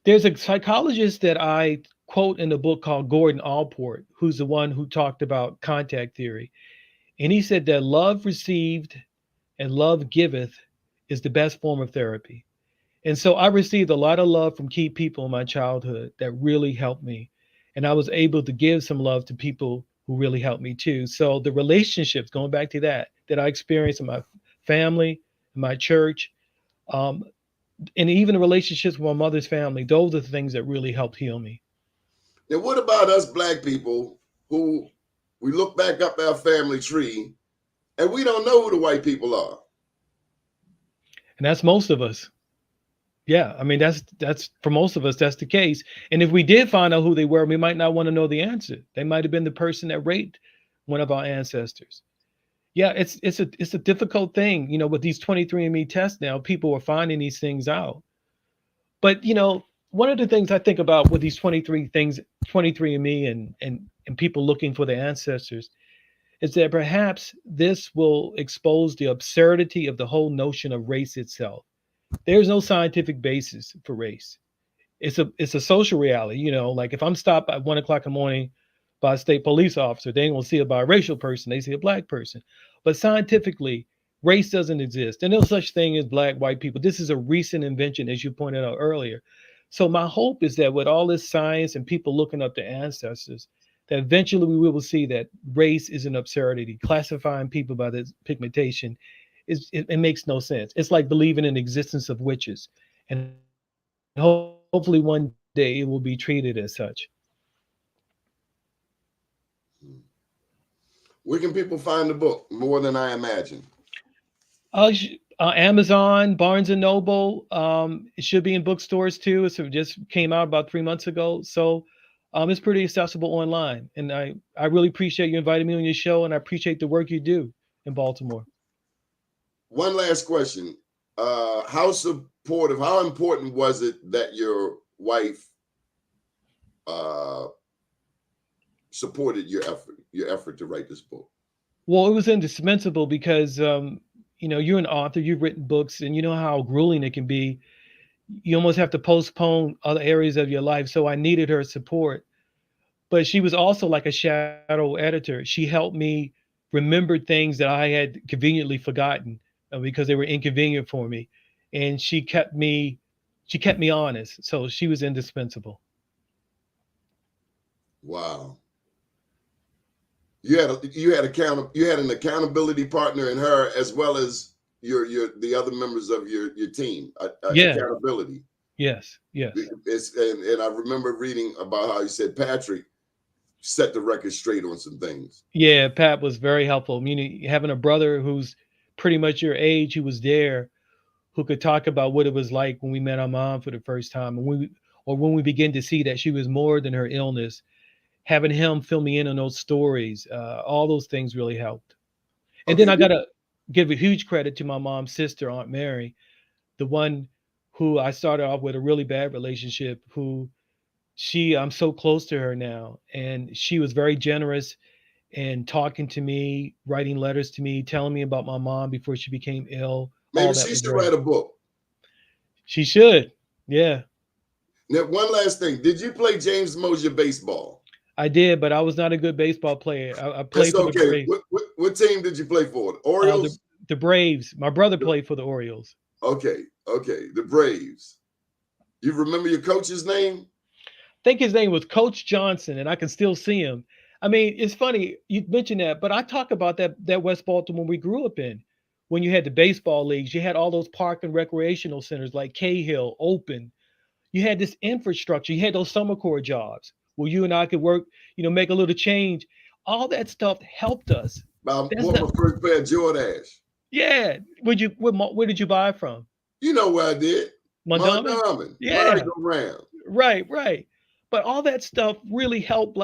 There's a psychologist that I quote in the book called Gordon Allport, who's the one who talked about contact theory. And he said that love received and love giveth is the best form of therapy. And so I received a lot of love from key people in my childhood that really helped me. And I was able to give some love to people who really helped me too. So the relationships, going back to that I experienced in my family, in my church, and even the relationships with my mother's family, those are the things that really helped heal me. Now, what about us black people who we look back up our family tree and we don't know who the white people are? And that's most of us. Yeah, I mean that's for most of us that's the case. And if we did find out who they were, we might not want to know the answer. They might have been the person that raped one of our ancestors. Yeah, it's a difficult thing, with these 23andMe tests now. People are finding these things out. But one of the things I think about with these 23 things, 23andMe and people looking for their ancestors, is that perhaps this will expose the absurdity of the whole notion of race itself. There's no scientific basis for race. It's a social reality. You know, like if I'm stopped at 1 o'clock in the morning by a state police officer, they ain't gonna see a biracial person, they see a black person. But scientifically, race doesn't exist. And no such thing as black, white people. This is a recent invention, as you pointed out earlier. So my hope is that with all this science and people looking up their ancestors, that eventually we will see that race is an absurdity. Classifying people by this pigmentation it makes no sense. It's like believing in the existence of witches. And hopefully one day it will be treated as such. Where can people find the book? More Than I Imagine. Amazon, Barnes and Noble. It should be in bookstores too. So it just came out about 3 months ago. So it's pretty accessible online. And I really appreciate you inviting me on your show, and I appreciate the work you do in Baltimore. One last question. How supportive, how important was it that your wife supported your effort to write this book? Well, it was indispensable because you know, you're an author, you've written books, and you know how grueling it can be. You almost have to postpone other areas of your life. So I needed her support. But she was also like a shadow editor. She helped me remember things that I had conveniently forgotten because they were inconvenient for me. And she kept me honest. So she was indispensable. Wow. You had an accountability partner in her, as well as the other members of your team. Yeah. Accountability. Yes. And I remember reading about how you said Patrick set the record straight on some things. Yeah, Pat was very helpful. I mean, having a brother who's pretty much your age, who was there, who could talk about what it was like when we met our mom for the first time, and when we began to see that she was more than her illness. Having him fill me in on those stories, all those things really helped. And then I gotta give a huge credit to my mom's sister, Aunt Mary, the one who I started off with a really bad relationship, I'm so close to her now. And she was very generous in talking to me, writing letters to me, telling me about my mom before she became ill. Maybe she should write a book. She should. Yeah. Now, one last thing. Did you play James Mosier baseball? I did, but I was not a good baseball player. I played for the Braves. What team did you play for? The Orioles? The Braves. My brother played for the Orioles. Okay. The Braves. You remember your coach's name? I think his name was Coach Johnson, and I can still see him. I mean, it's funny you mentioned that, but I talk about that West Baltimore we grew up in. When you had the baseball leagues, you had all those park and recreational centers like Cahill, Open. You had this infrastructure. You had those summer corps jobs where you and I could work, you know, make a little change. All that stuff helped us. I bought my first pair of Jordache. Yeah. Where did you buy it from? You know where I did. Mondawmin. Yeah. Right. But all that stuff really helped,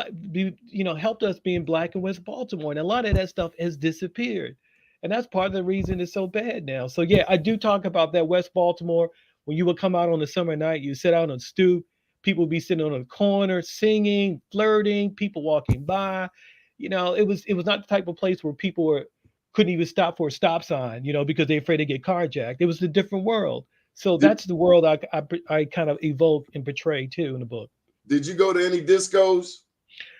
helped us being Black in West Baltimore. And a lot of that stuff has disappeared. And that's part of the reason it's so bad now. So yeah, I do talk about that West Baltimore. When you would come out on a summer night, you sit out on a stoop, people would be sitting on a corner singing, flirting, people walking by. You know, it was not the type of place where people couldn't even stop for a stop sign, you know, because they're afraid to get carjacked. It was a different world. So that's the world I kind of evoke and portray too in the book. Did you go to any discos?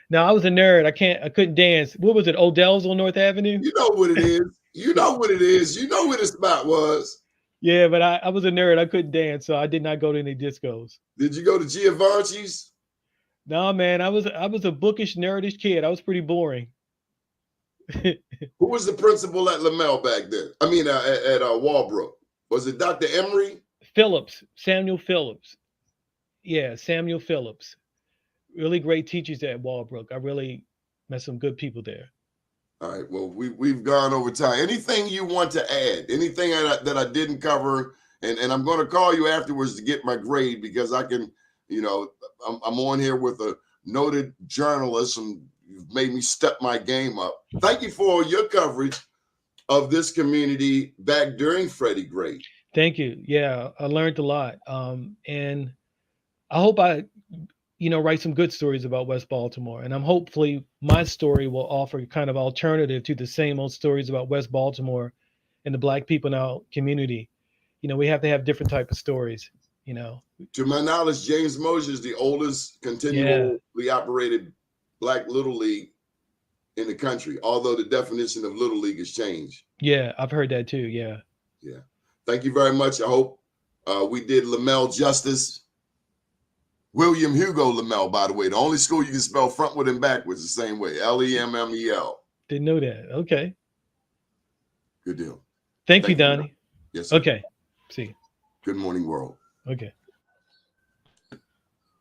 No, I was a nerd. I couldn't dance. What was it? Odell's on North Avenue? You know what it is. You know what it is. You know where the spot was. Yeah, but I was a nerd. I couldn't dance, so I did not go to any discos. Did you go to Giovanni's? No, man. I was a bookish, nerdish kid. I was pretty boring. Who was the principal at Lamel back then? I mean, at Walbrook. Was it Dr. Emery? Samuel Phillips. Yeah, Samuel Phillips. Really great teachers at Walbrook. I really met some good people there. All right. Well, we've gone over time. Anything you want to add? Anything that I didn't cover? And I'm going to call you afterwards to get my grade, because I can, you know, I'm on here with a noted journalist, and you've made me step my game up. Thank you for your coverage of this community back during Freddie Gray. Thank you. Yeah, I learned a lot. And I hope I, write some good stories about West Baltimore, and I'm hopefully my story will offer kind of alternative to the same old stories about West Baltimore and the Black people in our community. We have to have different type of stories. To my knowledge, James Mosher is the oldest Yeah, continually operated Black Little League in the country, although the definition of Little League has changed. yeah, I've heard that too. Yeah. Yeah. Thank you very much. I hope we did Lamel justice. William Hugo Lamel, by the way, the only school you can spell frontward and backwards the same way. Lemmel. Didn't know that. Okay. Good deal. Thank you, Donnie. Yes, sir. Okay. See you. Good morning, world. Okay.